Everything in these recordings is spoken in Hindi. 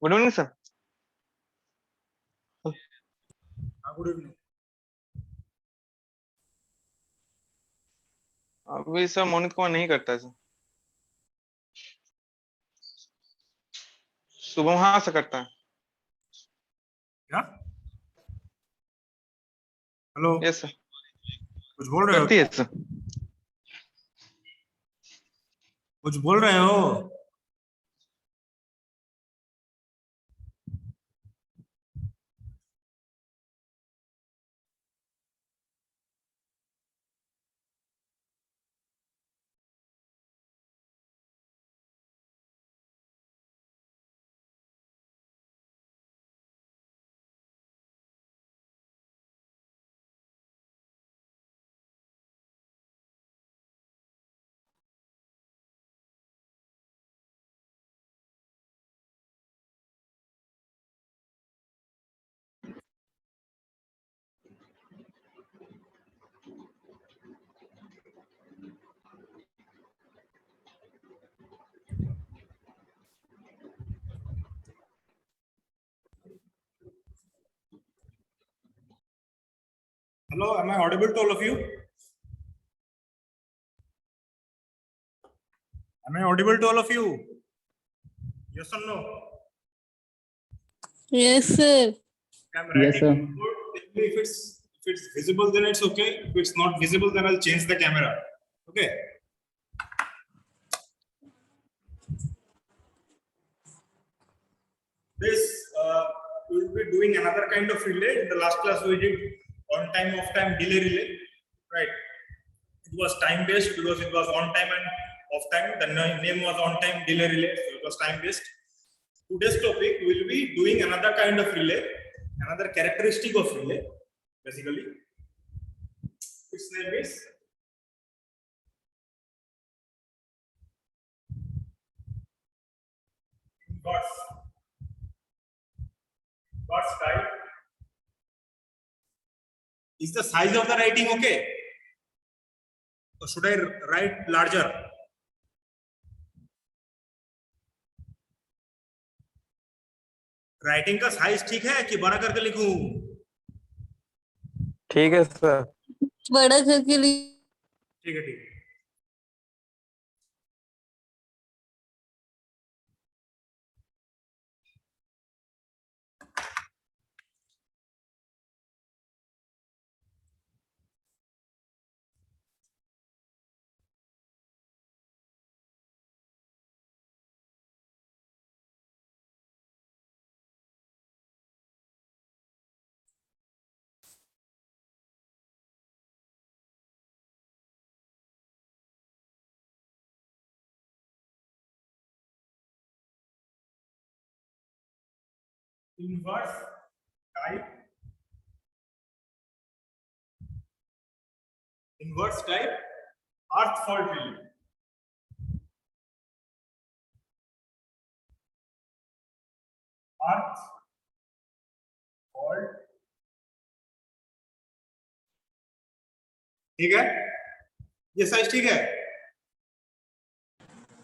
Good evening sir. Good evening. अभी सर मोनित कुमार नहीं करता है सर। सुबह हाँ से करता है। क्या? हेलो, यस सर, कुछ बोल रहे हो? करती है सर। कुछ बोल रहे हो? Hello, am I audible to all of you? Am I audible to all of you? Yes or no? Yes, sir. I'm Yes, sir. writing good. Tell me if it's visible, then it's okay. If it's not visible, then I'll change the camera. Okay. This we will be doing another kind of relay. In the last class we did on time, off time, delay relay. Right. It was time based because it was on time and off time. The name was on time delay relay, so it was time based. Today's topic will be doing another kind of relay, another characteristic of relay, basically. Its name is inverse. Inverse type. Is the size of the writing okay? Or should I write larger? Writing का साइज ठीक है कि बड़ा करके लिखूं? ठीक है सर। बड़ा करके ठीक है, ठीक है। Inverse type. Inverse type earth fault relay. Earth fault. ठीक है? ये साइज ठीक है?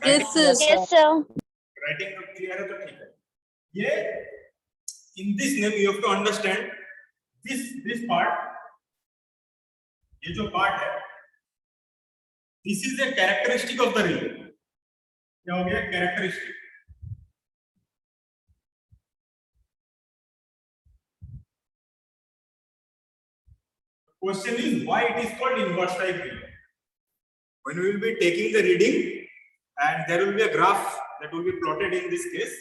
Yes, sir. Yes, sir. Writing clear है तो ठीक है। ये in this name you have to understand this part. ये जो part है, this is a characteristic of the relay. क्या हो गया? Characteristic. Question is why it is called inverse type relay. When we will be taking the reading and there will be a graph that will be plotted in this case,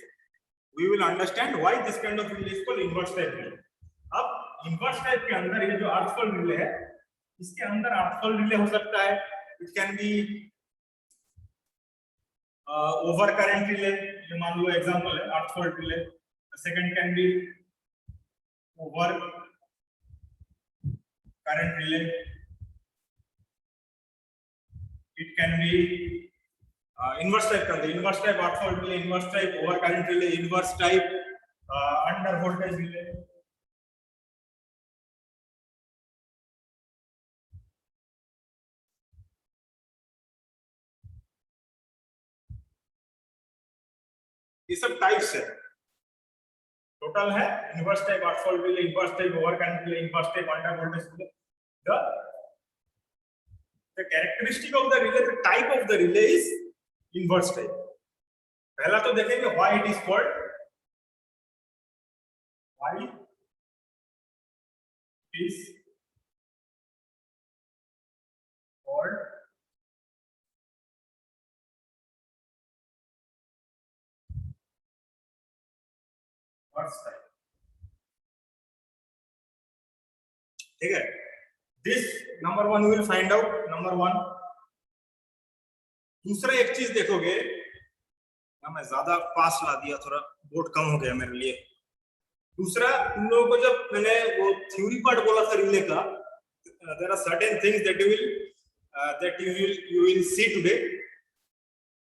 we will understand why this kind of relay is called inverse type relay. अब inverse type के अंदर ये जो earth fault relay है, इसके अंदर earth fault relay हो सकता है. It can be over current relay. ये मान लो example है earth fault relay. The second can be over current relay. It can be inverse type कर दे. Inverse type earth fault relay, inverse type over current relay, inverse type under voltage relay. ये सब टाइप्स है. टोटल है inverse type out fault relay, inverse type over current relay, inverse type under voltage relay. The characteristic of the relay, the type of the relay is inverse type. पहला तो देखेंगे why it is called, why it is called inverse type. ठीक है. This number one you will find out. Number one. दूसरा एक चीज देखोगे ना, मैं ज्यादा पास ला दिया, थोड़ा बोर्ड कम हो गया मेरे लिए. दूसरा, तुम लोगों को जब मैंने वो थ्योरी पार्ट बोला था रिले का, there are certain things that you will see today.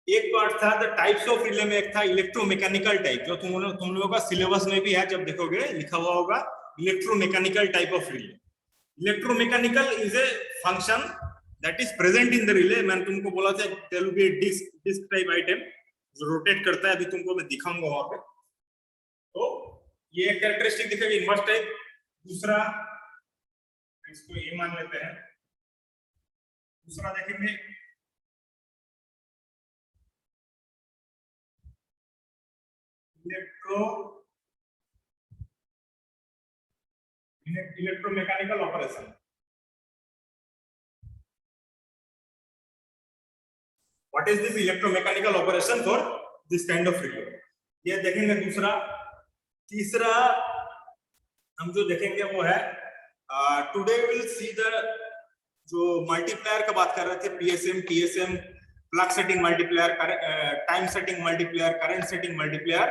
एक पार्ट था द टाइप्स ऑफ रिले में, एक था इलेक्ट्रोमैकेनिकल टाइप, जो तुम लोगों का सिलेबस में भी है. जब देखोगे लिखा हुआ होगा electromechanical type of relay. Electromechanical is a function that is present in the relay. मैंने तुमको बोला था there will be a disc type item जो रोटेट करता है. अभी तुमको मैं दिखाऊंगा वहां पे. तो ये एक कैरेक्टरिस्टिक दिखेगा इनवर्स टाइप. दूसरा, इसको ये मान लेते हैं. दूसरा देखेंगे electromechanical operation. What is this electromechanical operation for this kind of relay? ये देखेंगे दूसरा. तीसरा हम जो देखेंगे वो है टुडे विल सी द जो मल्टीप्लायर का बात कर रहे थे, PSM, TSM, plug setting multiplier, time setting multiplier, current setting multiplier,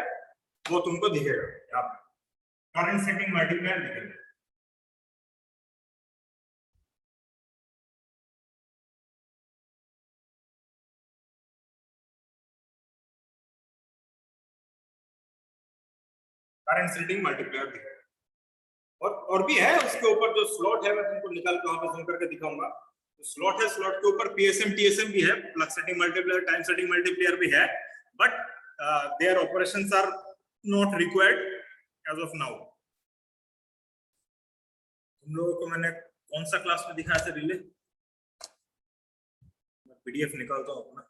वो तुमको दिखेगा यहाँ पे. करंट सेटिंग मल्टीप्लायर दिखेगा. करंट सेटिंग मल्टीप्लायर दिखेगा. और भी है उसके ऊपर जो स्लॉट है, मैं तुमको निकाल के वहां पे जूम करके दिखाऊंगा. तो स्लॉट है, स्लॉट के ऊपर पीएसएम, टीएसएम भी है, plug setting multiplier, time setting multiplier भी है, but their operations are not required as of now. तुम लोगों को मैंने कौन सा क्लास में दिखाया था रिले? पीडीएफ निकालता हूं अपना.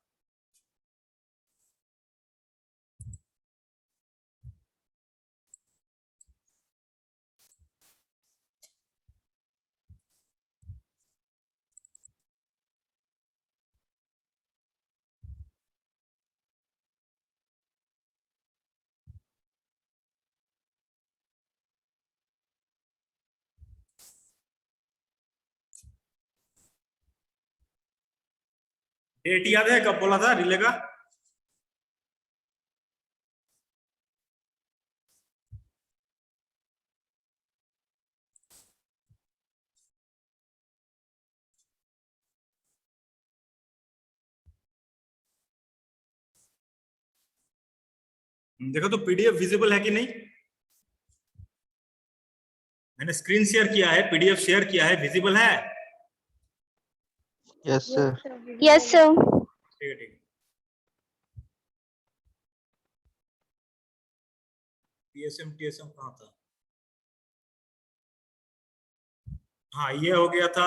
डेट याद है कब बोला था रिले का? देखो तो पीडीएफ विजिबल है कि नहीं? मैंने स्क्रीन शेयर किया है, पीडीएफ शेयर किया है, विजिबल है? Yes sir. Yes sir. ठीक है, ठीक है. पीएसएम टीएसएम कहाँ था? हाँ, ये हो गया था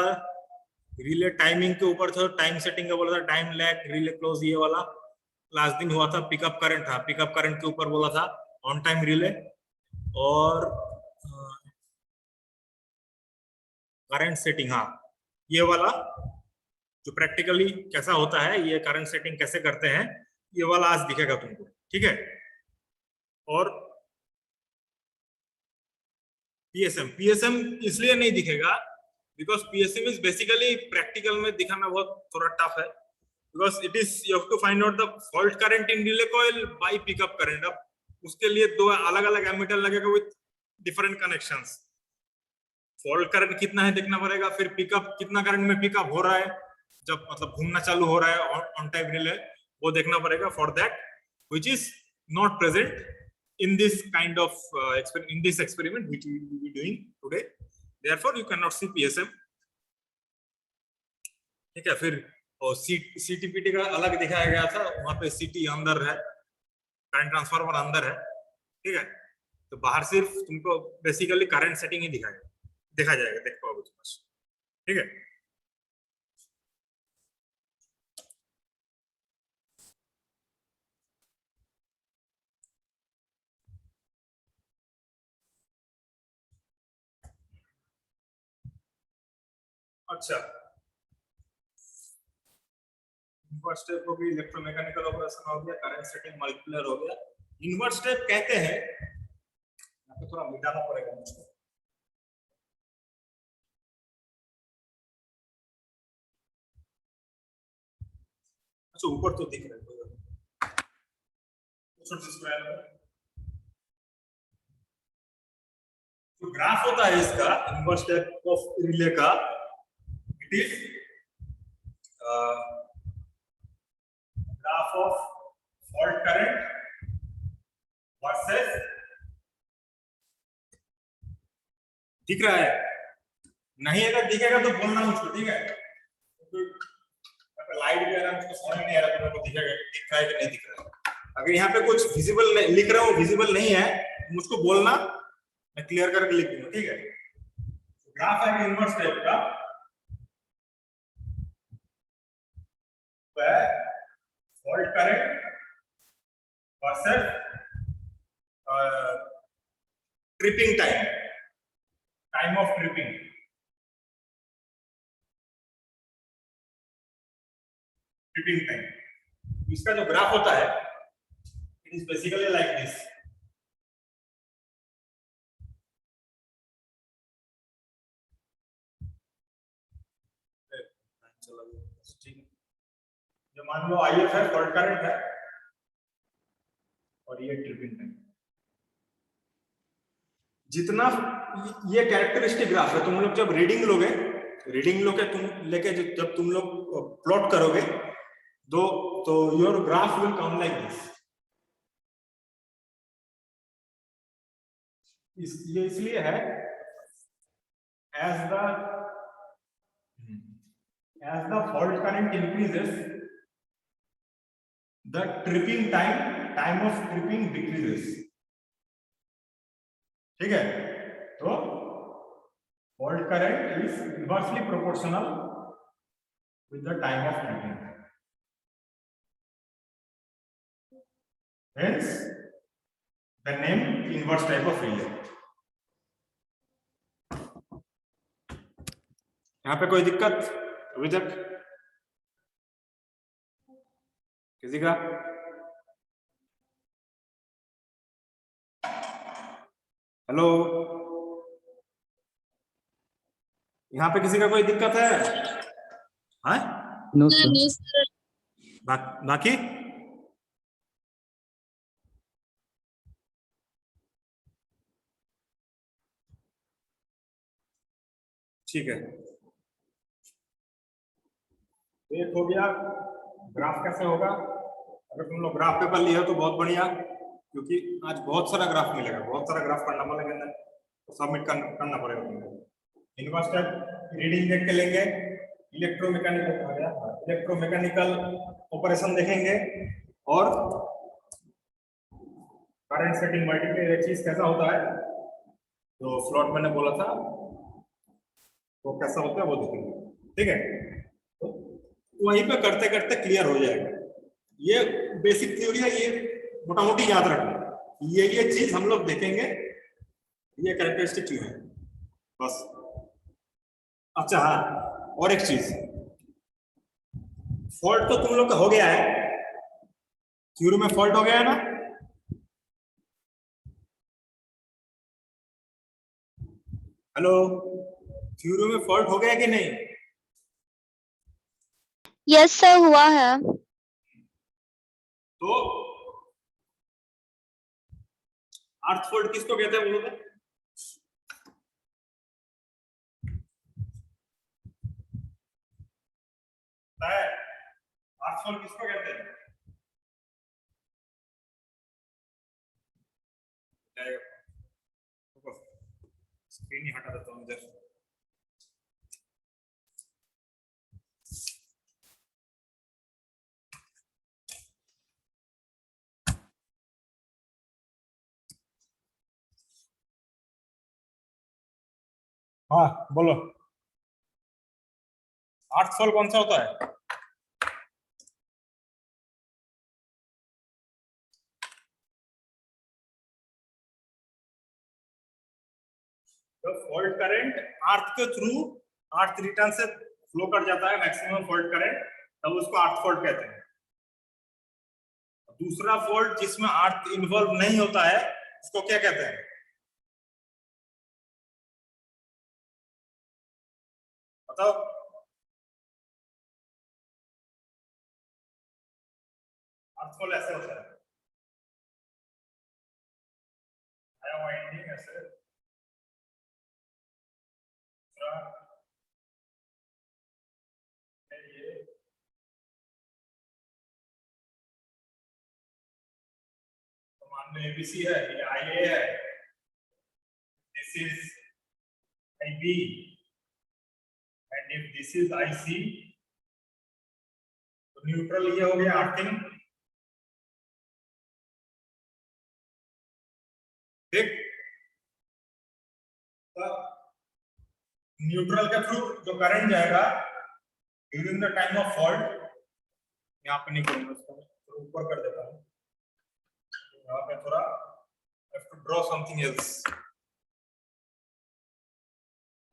रिले. टाइमिंग के ऊपर था, टाइम सेटिंग का बोला था, टाइम लैग, रिले क्लोज, ये वाला लास्ट दिन हुआ था. पिकअप करंट था, पिकअप करंट के ऊपर बोला था ऑन टाइम रिले. और करंट सेटिंग, हाँ ये वाला जो प्रैक्टिकली कैसा होता है, ये करंट सेटिंग कैसे करते हैं, ये वाला आज दिखेगा तुमको. ठीक है. और पीएसएम, पीएसएम इसलिए नहीं दिखेगा because PSM is basically practical में दिखाना बहुत थोड़ा टफ है. Because it is you have to find out the fault current in relay coil bye pickup current. अब उसके लिए दो अलग अलग एमीटर लगेगा with different connections. Fault current कितना है देखना पड़ेगा, फिर पिकअप कितना करंट में पिकअप हो रहा है, जब मतलब घूमना चालू हो रहा है ऑन टाइम रिले, वो देखना पड़ेगा. For that which is not present in this kind of in this experiment which we will be doing today. Therefore you cannot see PSM. ठीक है. फिर और CTPT का अलग दिखाया गया था, वहां पे CT अंदर है, करंट ट्रांसफार्मर अंदर है. ठीक है. तो बाहर सिर्फ तुमको बेसिकली करंट सेटिंग ही देखा जाएगा, देख पाओगे तुम बस। ठीक है, अच्छा इन्वर्ट स्टेप हो गई, इलेक्ट्रोमैकेनिकल ऑपरेशन हो गया, करंट सेटिंग मल्टीप्लायर हो गया। इन्वर्ट स्टेप कहते हैं, यहाँ पे थोड़ा मिटाना पड़ेगा मुझको। अच्छा ऊपर तो दिख रहा है, जो ग्राफ होता है इसका इन्वर्स स्टेप ऑफ रिले का, it is graph of fault current versus, दिख रहा है? नहीं अगर दिखेगा तो बोलना मुझको, ठीक है? लाइट भी आ रहा है, मुझको समझ नहीं आ रहा तो मेरे को दिखेगा दिख रहा है कि नहीं दिख रहा है। अगर यहाँ पे कुछ विजिबल लिख रहा हूँ, विजिबल नहीं है, मुझको बोलना, मैं क्लियर करके लिख दूंगा, ठीक है? ग्राफ है इन्वर्स टाइप का, fault current versus tripping time of tripping, time. इसका जो ग्राफ होता है it is basically like this. जो मान लो IF है, फॉल्ट करंट है, और ये ट्रिपिंग टाइम। जितना ये कैरेक्टरिस्टिक ग्राफ है, तुम लोग जब रीडिंग लोगे तुम लेके जब तुम लोग प्लॉट करोगे तो your graph will come like this. ये इसलिए है as the fault current increases, the tripping time of tripping decreases। ठीक है, तो fault current is inversely proportional with the time of tripping, hence the name inverse type of relay। यहाँ पे कोई दिक्कत अभी तक किसी का? हेलो, यहाँ पे किसी का कोई दिक्कत है? हाँ? No sir. नहीं सर। बाकी ठीक है, एक हो गया ग्राफ कैसे होगा। अगर तुम लोग ग्राफ पेपर लिए हो तो बहुत बढ़िया, क्योंकि आज बहुत सारा ग्राफ मिलेगा, बहुत सारा ग्राफ करना पड़ेगा, तो सबमिट करना पड़ेगा तुमको। इन्वर्स टाइप रीडिंग देख के लेंगे, इलेक्ट्रोमैकेनिकल ऑपरेशन देखेंगे, और करंट सेटिंग मल्टीप्लायर चीज कैसा होता है, जो स्लॉट मैंने बोला था वो कैसा होता है वो देखेंगे। ठीक है, तो वहीं पे करते करते क्लियर हो जाएगा। ये बेसिक थ्योरी है, ये मोटा मोटी याद रखना, ये चीज हम लोग देखेंगे, ये कैरेक्टरिस्टिक क्यों है बस। अच्छा हाँ, और एक चीज, फॉल्ट तो तुम लोग का हो गया है, थ्योरी में फॉल्ट हो गया है ना? हेलो, थ्योरी में फॉल्ट हो गया कि नहीं? यस सर, हुआ है। तो अर्थ फॉल्ट किसको कहते हैं बोलो तो? अर्थ फॉल्ट किसको कहते हैं? स्क्रीन ही हटा देता हूँ इधर। हाँ बोलो, आर्थ फॉल कौन सा होता है? तो फॉल्ट करंट आर्थ के थ्रू आर्थ रिटर्न से फ्लो कर जाता है मैक्सिमम फॉल्ट करंट, तब उसको आर्थ फॉल्ट कहते हैं। दूसरा फॉल्ट जिसमें आर्थ इन्वॉल्व नहीं होता है उसको क्या कहते हैं? बताओ। आर्थ फॉल ऐसे होता है, वाइंडिंग ऐसे, ये तो मान लो एबीसी है, ये आईए है, this is IB, and if this is IC, तो न्यूट्रल ये हो गया आर्थिंग। ठीक, तो न्यूट्रल के थ्रू जो करंट जाएगा during the time of fault, यहाँ पे नहीं करूंगा, इसको ऊपर कर देता हूँ, यहाँ पे थोड़ा have to draw something else.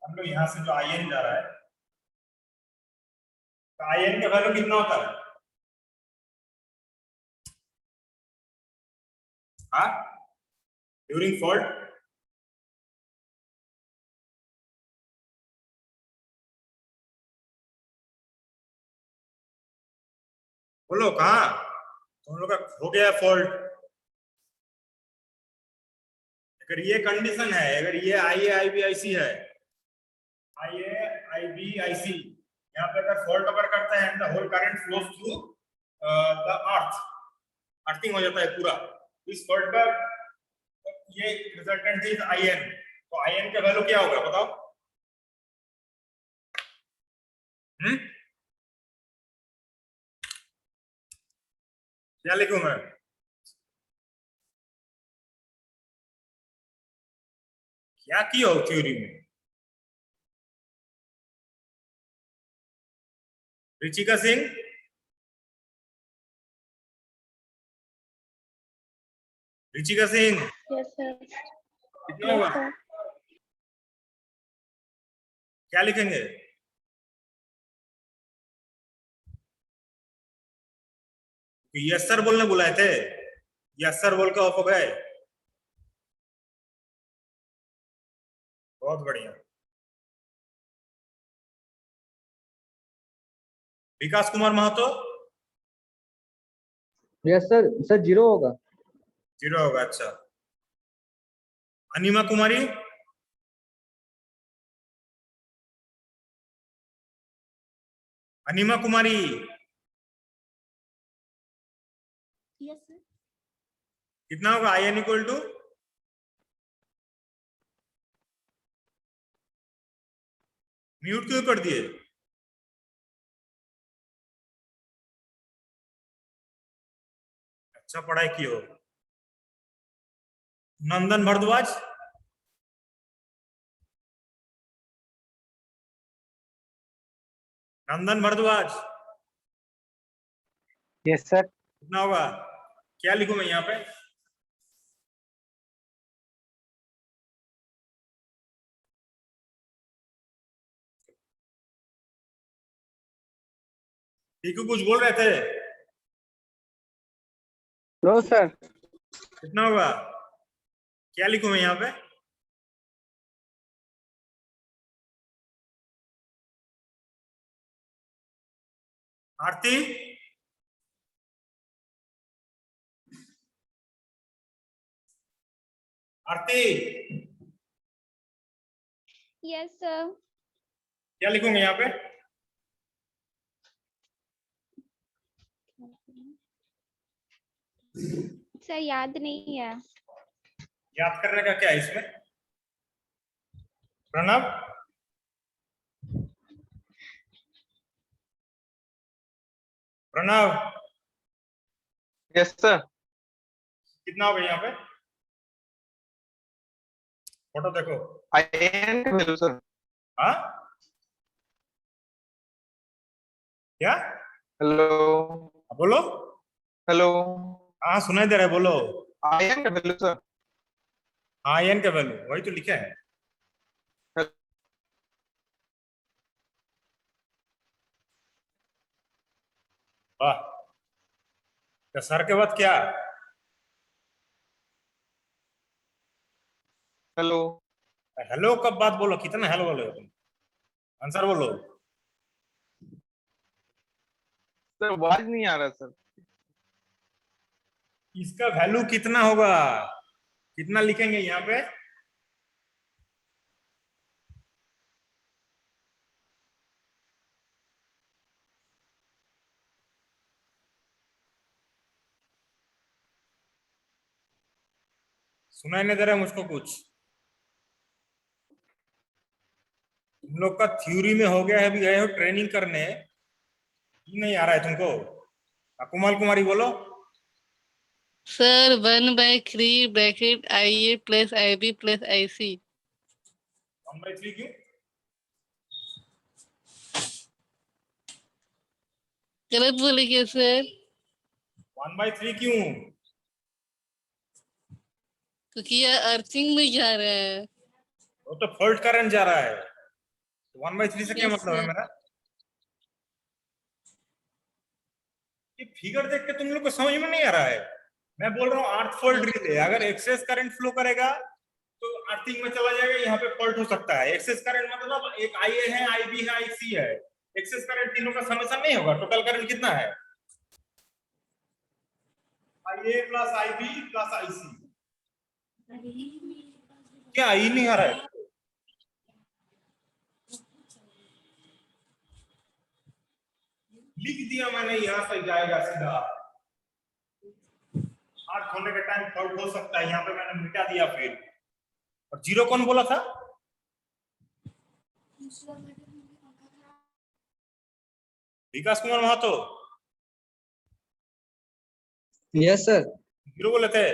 हम लोग यहाँ से जो आईएन जा रहा है, तो आईएन का वैल्यू कितना होता है? हाँ, ड्यूरिंग फॉल्ट बोलो, कहाँ तुम लोग का हो गया फॉल्ट? अगर ये कंडीशन है, अगर ये आई ए आई बी आई सी है, आई ए आई बी आई सी, यहाँ पे अगर फॉल्ट अगर करता है the whole current flows through the earth, earthing हो जाता है पूरा। इस फॉल्ट का ये रिजल्टेंट इज आई एन, तो आई एन का वैल्यू क्या होगा बताओ? क्या लिखूं मैं? क्या किया हो थ्योरी में? Richika Singh, Richika Singh Yes, sir. कितना होगा? क्या लिखेंगे? यस सर बोलने बुलाए थे, यस सर बोल के ऑफ हो गए। बहुत बढ़िया। Vikas Kumar Mahato, yes sir, sir 0 होगा। 0 होगा, अच्छा। अनिमा कुमारी, अनिमा कुमारी Yes, sir. कितना होगा? I N equal to mute क्यों कर दिए? अच्छा पढ़ाई की हो। Nandan Bhardwaj, Nandan Bhardwaj yes sir. कितना होगा? क्या लिखूं मैं यहाँ पे? टीकू कुछ बोल रहे थे? No sir. कितना होगा? क्या लिखूं मैं यहाँ पे? आरती, आरती Yes, sir. क्या लिखूंगा यहाँ पे? सर याद नहीं है। याद करने का क्या है इसमें? Pranav, Pranav yes sir. कितना होगा यहाँ पे? फोटो देखो। आईएन का वैल्यू सर हाँ क्या? हेलो बोलो। हेलो। हाँ सुनाई दे रहा है, बोलो। आयन का वैल्यू सर। हाँ एन का वैल्यू वही तो लिखा है। वाह, तो सर के बाद क्या? हेलो हेलो कब बात बोलो, कितना हेलो बोलो तुम? आंसर बोलो। सर, आवाज नहीं आ रहा सर। इसका वैल्यू कितना होगा? कितना लिखेंगे यहाँ पे? सुनाई नहीं दे रहा है मुझको कुछ। तुम लोग का थ्योरी में हो गया है, अभी गए हो ट्रेनिंग करने, ये नहीं आ रहा है तुमको? कुमार कुमारी बोलो। Sir 1/3 bracket IA plus IB plus IC। 1/3 क्यों? गलत बोले क्या सर? 1/3 क्यों? क्योंकि यह अर्थिंग में जा रहा है। वो तो फॉल्ट करंट जा रहा है, 1/3 से क्या यस मतलब है सर। मेरा? ये फिगर देख के तुम लोग को समझ में नहीं आ रहा है। मैं बोल रहा हूँ अर्थ फॉल्ट रिले, अगर एक्सेस करंट फ्लो करेगा तो अर्थिंग में चला जाएगा, यहाँ पे फॉल्ट हो सकता है। एक्सेस करंट मतलब एक IA है, IB है, IC है। एक्सेस करंट तीनों का समेशन नहीं होगा, टोटल करंट कितना है? IA plus IB plus IC। क्या आई नहीं आ रहा है? लिख दिया मैंने, यहाँ से जाएगा सीधा। अर्थ होने के टाइम फॉल्ट हो सकता है, यहाँ पे मैंने मिटा दिया फिर। और जीरो कौन बोला था? Vikas Kumar Mahato yes sir. Zero बोले थे?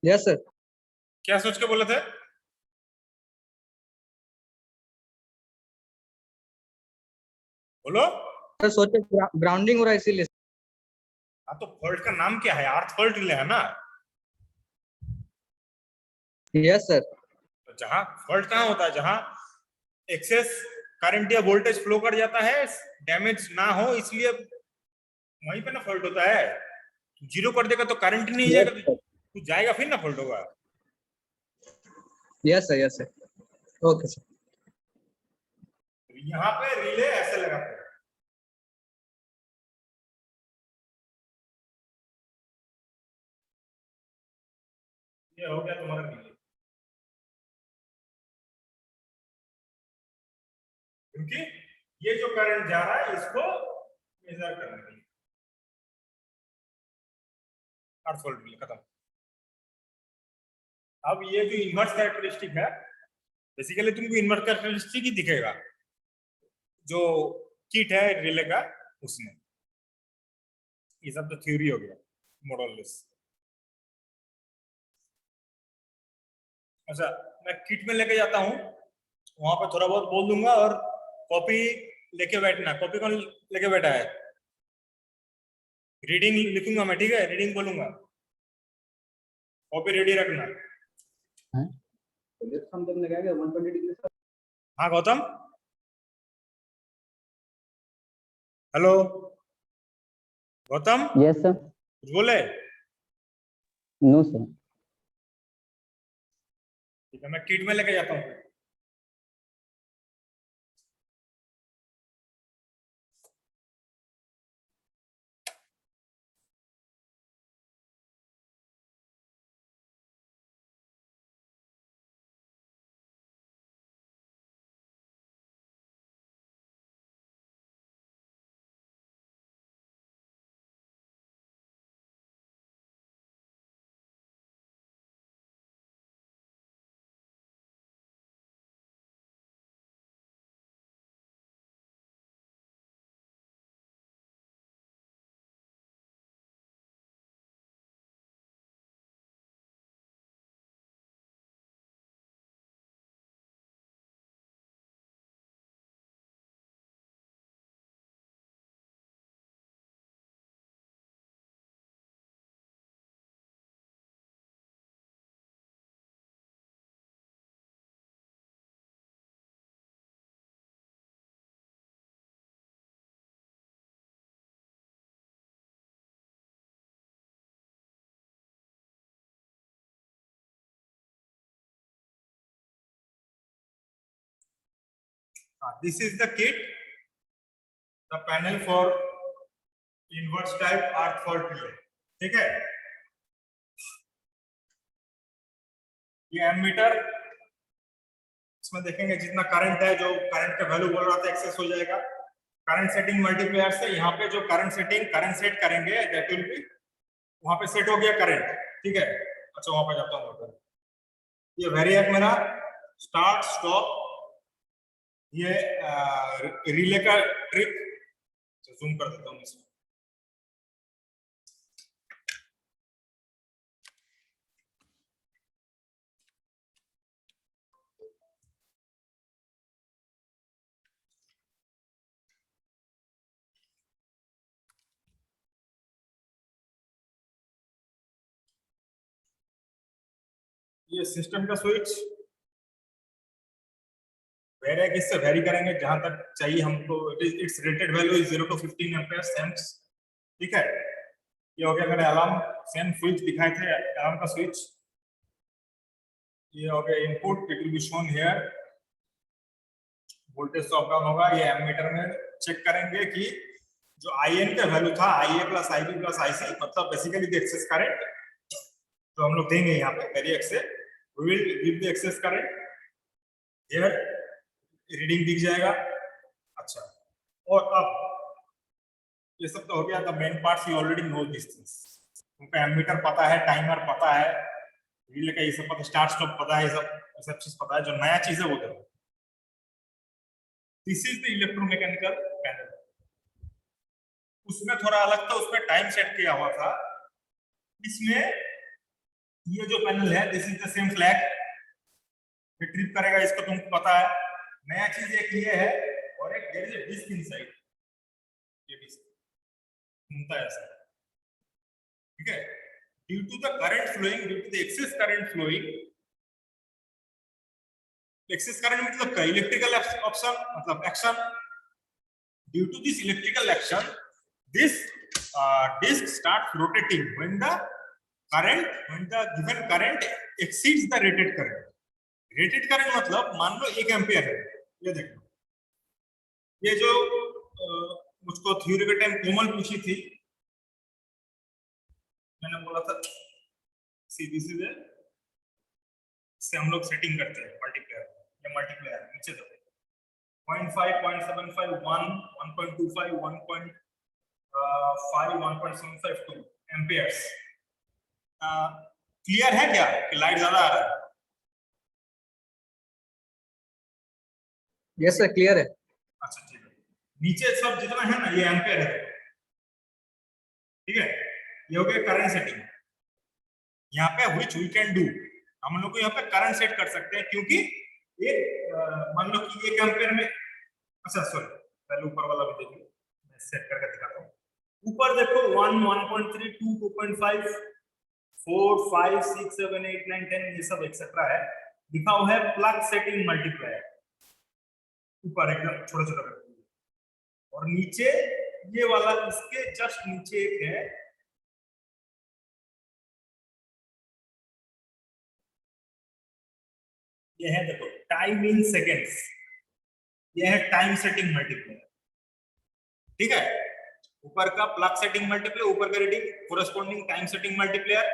Yes sir. क्या सोच के बोले थे? बोलो। सर सोचे ग्राउंडिंग हो रहा है इसीलिए। हाँ तो फॉल्ट का नाम क्या है? अर्थ फॉल्ट रिले है ना। Yes sir. तो जहां फॉल्ट कहाँ होता है? जहां एक्सेस करंट या वोल्टेज फ्लो कर जाता है, डैमेज ना हो, इसलिए वहीं पे ना फॉल्ट होता है। जीरो कर देगा तो करंट नहीं यस जाएगा, सर। तो जाएगा फिर ना फॉल्ट होगा। Yes sir. Yes sir. Okay sir. यहाँ पे रिले ऐसे लगाते हैं। ये हो गया तुम्हारा रिले, क्योंकि ये जो करंट जा रहा है इसको मेजर करने के लिए। अर्थ फॉल्ट रिले खत्म। अब ये जो इन्वर्स कैरेक्टरिस्टिक है, बेसिकली तुमको इन्वर्स कैरेक्टरिस्टिक ही दिखेगा जो किट है रिले का उसमें। ये सब तो थ्योरी हो गया मॉडललेस। अच्छा, मैं किट में लेके जाता हूँ, वहां पर थोड़ा बहुत बोल दूंगा, और कॉपी लेके बैठना। कॉपी कौन लेके बैठा है? रीडिंग लिखूंगा मैं, ठीक है? रीडिंग बोलूंगा, कॉपी रेडी रखना। हाँ Gautam, hello Gautam, yes sir. कुछ बोले? No sir. ठीक है, मैं किट में लेके जाता हूँ। This is the kit, the panel for inverse type arc fault relay. ठीक है, ये एमीटर, इसमें देखेंगे जितना करंट है, जो करंट का वैल्यू बोल रहा था एक्सेस हो जाएगा। करंट सेटिंग मल्टीप्लायर से यहाँ पे जो करंट सेट करेंगे दैट विल बी, वहां पे सेट हो गया करंट, ठीक है। अच्छा वहां पे जाता हूँ, ये वेरिएक मेरा स्टार्ट स्टॉप, ये रिले का ट्रिक, जूम कर देता हूँ इसमें। ये सिस्टम का स्विच वेरिएक, इससे वेरी करेंगे जहां तक चाहिए हमको। It's rated value is 0 to 15 ampere sense, ठीक है। ये हो गया मेरे अलार्म, सेम स्विच दिखाए थे अलार्म का स्विच। ये हो गया input, it will be shown here, voltage up down होगा। ये एमीटर में चेक करेंगे कि जो IN का वैल्यू था, IA plus IB plus IC, मतलब बेसिकली द एक्सेस करंट जो हम लोग देंगे यहाँ पे वेरिएक से, we will give the excess current here, reading दिख जाएगा। अच्छा, और अब ये सब तो हो गया, the main parts you already know this things. उनको एमीटर पता है, टाइमर पता है, रिले का ये सब पता, स्टार्ट स्टॉप पता है, ये सब चीज पता है। जो नया चीज है वो देखो, this is the electromechanical panel. उसमें थोड़ा अलग था, उसमें टाइम सेट किया हुआ था। इसमें ये जो पैनल है, this is the same flag, ये ट्रिप करेगा, इसको तुमको पता है। नया चीज एक ये है, और एक there is a disc inside, ये डिस्क घूमता है ऐसा, ठीक है। Due to the current flowing, due to the excess current flowing, excess current मतलब क्या, इलेक्ट्रिकल ऑप्शन मतलब action. Due to this electrical action, this disk starts rotating when the given current exceeds the rated current. Rated current मतलब मान लो 1 एम्पियर है, ये देखो, ये जो मुझको थ्योरी के टाइम कोमल पूछी थी, मैंने बोला था सी दिस इज से हम लोग सेटिंग करते हैं मल्टीप्लायर, ये मल्टीप्लायर नीचे देखो 0.5 0.75 1 1.25 1.5 1.75 2 एम्पियर्स। क्लियर है क्या कि लाइट ज्यादा आ रहा है? यस सर, क्लियर है। अच्छा ठीक है, नीचे सब जितना है ना ये एम्पियर है, ठीक है। ये हो गया करंट सेटिंग। यहाँ पे व्हिच वी कैन डू, हम लोग को यहाँ पे करंट सेट कर सकते हैं, क्योंकि एक मान लो कि 1 एम्पियर में, अच्छा सॉरी पहले ऊपर वाला भी देखिए, मैं सेट करके दिखाता हूँ। ऊपर देखो 1 1.3 2 2.5 4 5 6 7 8 9 10 ये सब एक्सेट्रा है, लिखा हुआ है प्लग सेटिंग मल्टीप्लायर, ऊपर एकदम छोटा छोटा। और नीचे ये वाला इसके जस्ट नीचे एक है, ये है देखो टाइम इन सेकेंड्स, ये है टाइम सेटिंग मल्टीप्लायर, ठीक है। ऊपर का प्लग सेटिंग मल्टीप्लायर, ऊपर का reading corresponding time setting multiplier,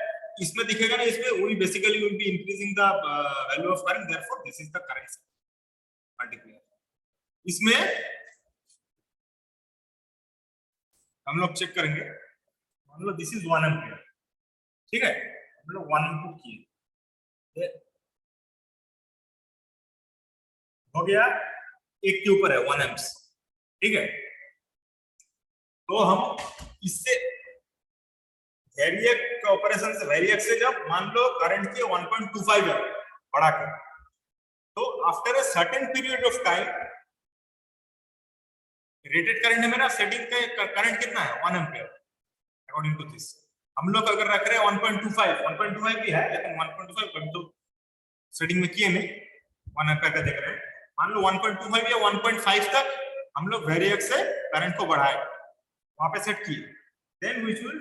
इसमें दिखेगा ना, इसमें we basically will be increasing the value of current, therefore this is the current multiplier. इसमें हम लोग चेक करेंगे, मान लो दिस इज 1 एम्पियर, ठीक है, हम लोग 1 इनपुट किए, हो गया 1 के ऊपर है 1 एम्प्स, ठीक है। तो हम इससे वेरिएक का ऑपरेशन से, वेरिएक से जब मान लो करंट के 1.25 है बढ़ा के, तो after a certain period of time rated current है मेरा, सेटिंग का करंट कितना है 1 एम्पियर अकॉर्डिंग टू दिस। हम लोग अगर रख रहे हैं 1.25 भी है, लेकिन 1.25 कभी तो सेटिंग में किए नहीं, 1 एम्पियर का देख रहे हैं। मान लो 1.25 या 1.5 तक हम लोग वेरिएक से करंट को बढ़ाए, वहां पे सेट किए, देन व्हिच विल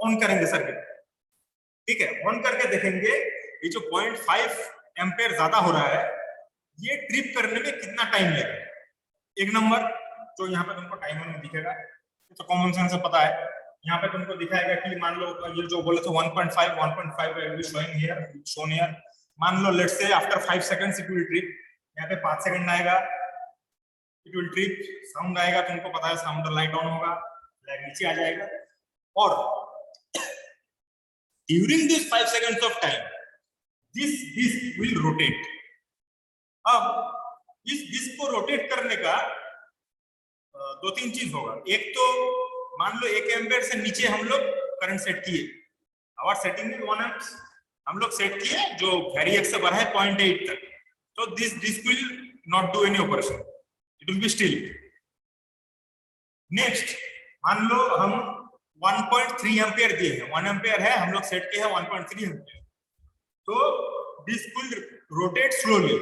ऑन करेंगे सर्किट, ठीक है। ऑन करके देखेंगे ये जो 0.5 एम्पियर ज्यादा हो रहा है, ये ट्रिप करने में कितना टाइम लगेगा। एक नंबर जो यहाँ पे तुमको टाइमर में दिखेगा, तो कॉमन सेंस से पता है, यहाँ पे तुमको दिखाएगा कि मान लो ये जो बोले तो 1.5 will be showing here, shown here। मान लो let's say after 5 seconds it will trip, यहाँ पे 5 सेकंड आएगा, इट विल ट्रिप। साउंड आएगा, तुमको पता है साउंड लाइट ऑन होगा, लाइट नीचे आ जाएगा, और during this 5 seconds of time this disc will rotate. अब इस डिस्क को रोटेट करने का दो तीन चीज होगा। एक तो मान लो 1 एम्पियर से नीचे हम लोग करंट सेट किए, आवर सेटिंग इज 1 एम्प्स, हम लोग सेट किए, जो वेरिएक्स से बढ़ा है 0.8 तक, तो this disc will not do any operation, it will be still. Next मान लो हम 1.3 एम्पियर दिए हैं, 1 एम्पियर है, हम लोग सेट किए हैं 1.3 एम्पियर, तो disc will rotate slowly.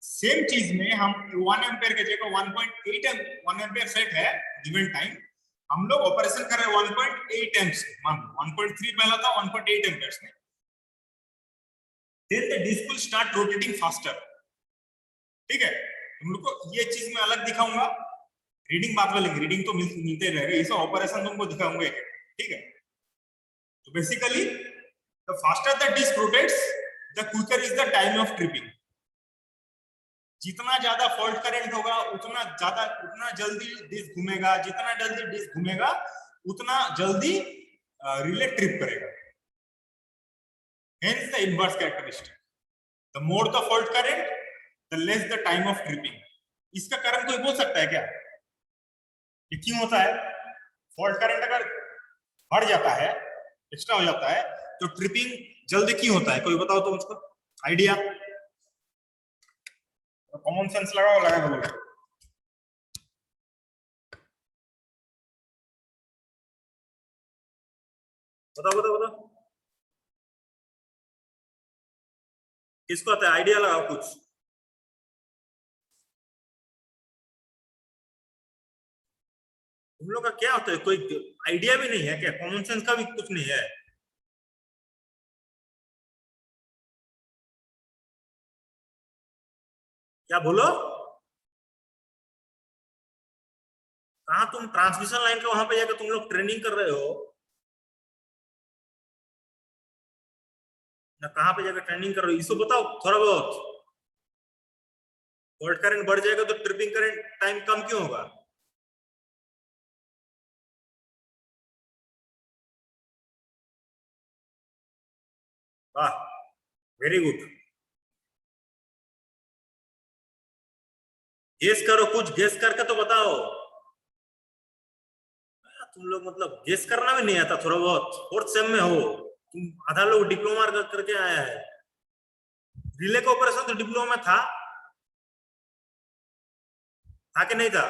Same चीज में हम 1 एम्पियर के जगह 1 एम्पियर सेट है गिवन टाइम, हम लोग ऑपरेशन कर रहे हैं 1.8 एम्प्स, मान 1.3 पहला था 1.8 एम्पियर्स में, then the disc will start rotating faster. ठीक है, तुम लोग को ये चीज मैं अलग दिखाऊंगा, रीडिंग बात वाली, रीडिंग तो मिलते रहेगा, ये सब ऑपरेशन तुमको दिखाऊंगा एक। ठीक है, तो basically the faster the disc rotates the quicker is the time of tripping. जितना ज्यादा फॉल्ट करंट होगा उतना जल्दी डिस्क घूमेगा, जितना जल्दी डिस्क घूमेगा उतना जल्दी रिले ट्रिप करेगा। Hence the inverse characteristic, the more the fault current, the less the time of tripping। इसका कारण कोई बोल सकता है क्या, ये क्यों होता है? फॉल्ट करंट अगर बढ़ जाता है, एक्स्ट्रा हो जाता है, तो ट्रिपिंग जल्दी क्यों होता है? कोई बताओ तो मुझको आइडिया। कॉमन सेंस लगाओ, लगाओ बोलो। बताओ बताओ बताओ, किसको आता है? आइडिया लगाओ कुछ। तुम लोग का क्या होता है, कोई आइडिया भी नहीं है क्या? कॉमन सेंस का भी कुछ नहीं है? क्या बोलो? कहा तुम ट्रांसमिशन लाइन का वहां पे जाकर तुम लोग ट्रेनिंग कर रहे हो ना, कहां पे जाकर ट्रेनिंग कर रहे हो? इसको बताओ थोड़ा बहुत। फॉल्ट करंट बढ़ जाएगा तो ट्रिपिंग करंट टाइम कम क्यों होगा? वाह, वेरी गुड। गेस करो, कुछ गेस करके तो बताओ। तुम लोग मतलब गेस करना भी नहीं आता थोड़ा बहुत? 4th सेम में हो तुम, आधा लोग डिप्लोमा करके आया है। रिले का ऑपरेशन तो डिप्लोमा में था कि नहीं था?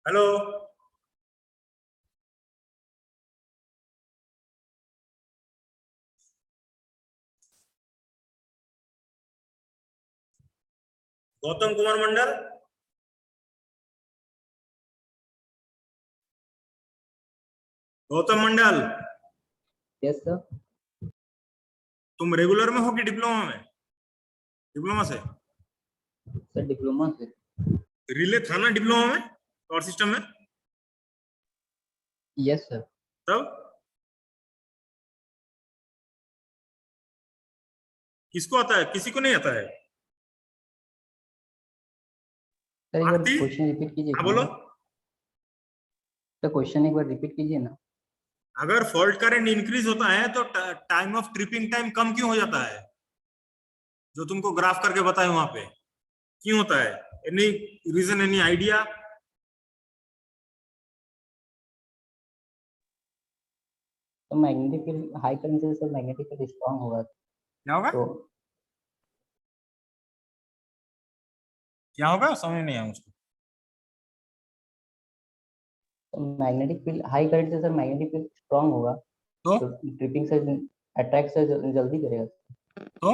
हेलो, गौतम कुमार मंडल, गौतम मंडल, यस सर। तुम रेगुलर में हो कि डिप्लोमा में? डिप्लोमा से? सर डिप्लोमा से। रिले था ना डिप्लोमा में, पावर सिस्टम में? Yes sir. तब किसको आता है? किसी को नहीं आता है? सर एक बार आरती? क्वेश्चन रिपीट कीजिए। हाँ बोलो। सर क्वेश्चन एक बार रिपीट कीजिए ना। अगर फॉल्ट करंट इंक्रीज होता है तो टाइम ऑफ ट्रिपिंग टाइम कम क्यों हो जाता है? जो तुमको ग्राफ करके बताए वहां पे, क्यों होता है? Any reason, any idea? तो मैग्नेटिक फील्ड हाई करंट से सर मैग्नेटिक फील्ड स्ट्रांग होगा। क्या होगा? तो क्या होगा समझ नहीं आया मुझको। मैग्नेटिक फील्ड हाई करंट से सर मैग्नेटिक फील्ड स्ट्रांग होगा, तो ट्रिपिंग से अट्रैक्ट से जल्दी करेगा। तो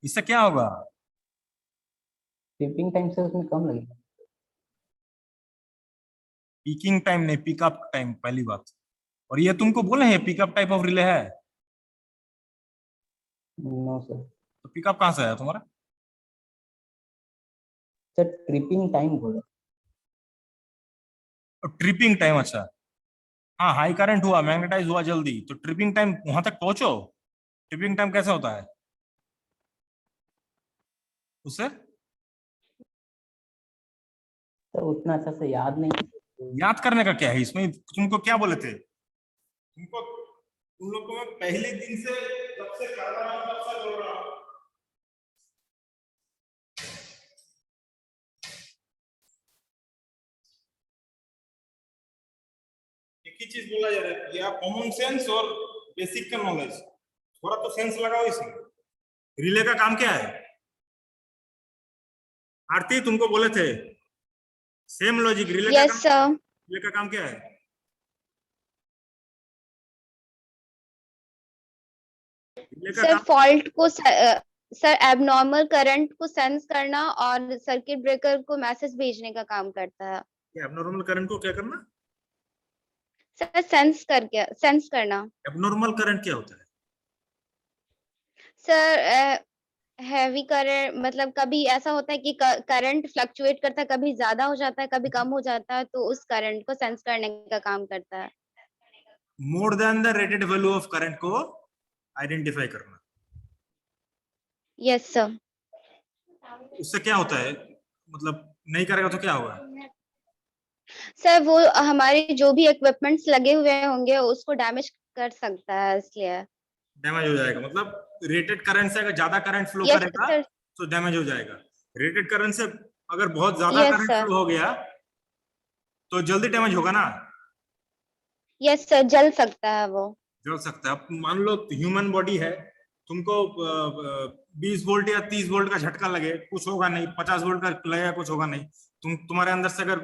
इससे क्या होगा? ट्रिपिंग टाइम से उसमें कम लगेगा। पीकिंग टाइम नहीं, पिकअप टाइम पहली बात। और ये तुमको बोले हैं पिकअप टाइप ऑफ रिले है, नो सर। तो पिकअप कहाँ से आया तुम्हारा? सर ट्रिपिंग टाइम बोला। ट्रिपिंग टाइम, अच्छा। हाँ, हाई करंट हुआ, मैग्नेटाइज हुआ जल्दी, तो ट्रिपिंग टाइम वहां तक पहुंचो। ट्रिपिंग टाइम कैसे होता है उससे? सर उतना अच्छा से याद नहीं। याद करने का क्या है इसमें? तुमको क्या बोले थे? तुमको, तुम लोग को मैं पहले दिन से जब से कर रहा हूं तब से बोल रहा हूं। एक ही चीज बोला जा रहा है, या कॉमन सेंस और बेसिक का नॉलेज। थोड़ा तो सेंस लगाओ इसमें। रिले का काम क्या है? आरती तुमको बोले थे सेम लॉजिक, रिले का यस काम, सर। रिले का काम क्या है? रिले का सर काम, फॉल्ट को सर एबनॉर्मल करंट को सेंस करना और सर्किट ब्रेकर को मैसेज भेजने का काम करता है। एबनॉर्मल करंट को क्या करना? सर सेंस करना। एबनॉर्मल करंट क्या होता है? सर हैवी करंट मतलब कभी ऐसा होता है कि करंट फ्लक्चुएट करता है, कभी ज्यादा हो जाता है, कभी कम हो जाता है, तो उस करंट को सेंस करने का काम करता है। More than the rated value of current को आइडेंटिफाई करना। Yes sir. उससे क्या होता है? मतलब नहीं करेगा तो क्या होगा? सर वो हमारे जो भी इक्विपमेंट्स लगे हुए होंगे उसको डैमेज कर सकता है, इसलिए। डैमेज हो जाएगा, मतलब रेटेड करंट से अगर ज्यादा करंट फ्लो यस करेगा सर। तो डैमेज हो जाएगा। रेटेड करंट से अगर बहुत ज्यादा यस करंट सर। फ्लो हो गया तो जल्दी डैमेज होगा ना? यस सर, जल सकता है वो। जल सकता है। अब मान लो ह्यूमन बॉडी है, तुमको 20 वोल्ट या 30 वोल्ट का झटका लगे, कुछ होगा नहीं। 50 वोल्ट का लगेगा, कुछ होगा नहीं। तुम्हारे अंदर से अगर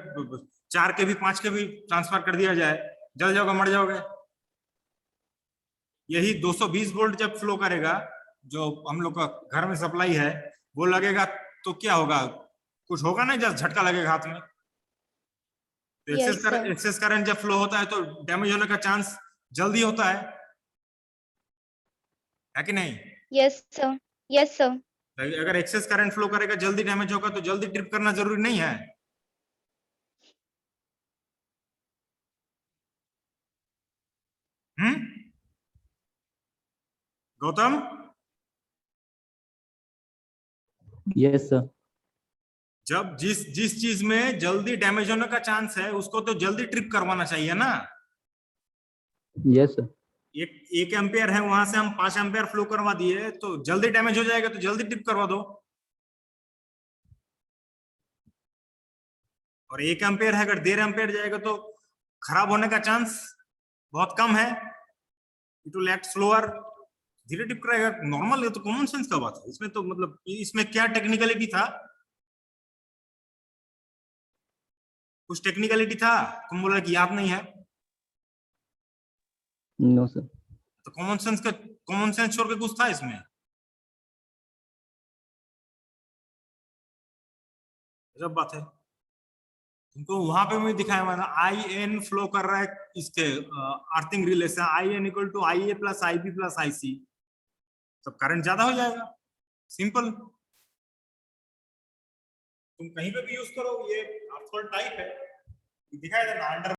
4 के भी 5 के भी ट्रांसफर कर दिया जाए, जल जाओगे, मर जाओगे। यही 220 वोल्ट जब फ्लो करेगा, जो हम लोग का घर में सप्लाई है, वो लगेगा तो क्या होगा? कुछ होगा नहीं, जस्ट झटका लगेगा हाथ में। तो यस सर। एक्सेस करंट जब फ्लो होता है तो डैमेज होने का चांस जल्दी होता है कि नहीं? Yes sir. Yes sir. अगर एक्सेस करंट फ्लो करेगा, जल्दी डैमेज होगा, तो जल्दी ट्रिप करना जरूरी नहीं है। Gautam, yes sir. जब जिस जिस चीज में जल्दी डैमेज होने का चांस है उसको तो जल्दी ट्रिप करवाना चाहिए ना। Yes sir. एक एम्पेयर है, वहां से हम 5 एम्पेयर फ्लो करवा दिए तो जल्दी डैमेज हो जाएगा, तो जल्दी ट्रिप करवा दो। और 1 एम्पेयर है, अगर 1.5 एम्पेयर जाएगा तो खराब होने का चांस बहुत कम है। इट विल एक्ट स्लोअर, धीरे ट्रिप करेगा। नॉर्मल है, तो कॉमन सेंस का बात है इसमें। तो मतलब इसमें क्या टेक्निकलिटी था? कुछ टेक्निकलिटी था? तुम बोला कि याद नहीं है, नो सर। तो कॉमन सेंस छोड़ के कुछ था इसमें? जब बात है, तुमको वहां पे मैं दिखाया मैंने, आई एन फ्लो कर रहा है इसके अर्थिंग रिले से, I N equal to I A plus I B plus I C, तो करंट ज्यादा हो जाएगा। सिंपल। तुम कहीं पे भी यूज करो, ये आर्थोल टाइप है, दिखाया था ना अंडर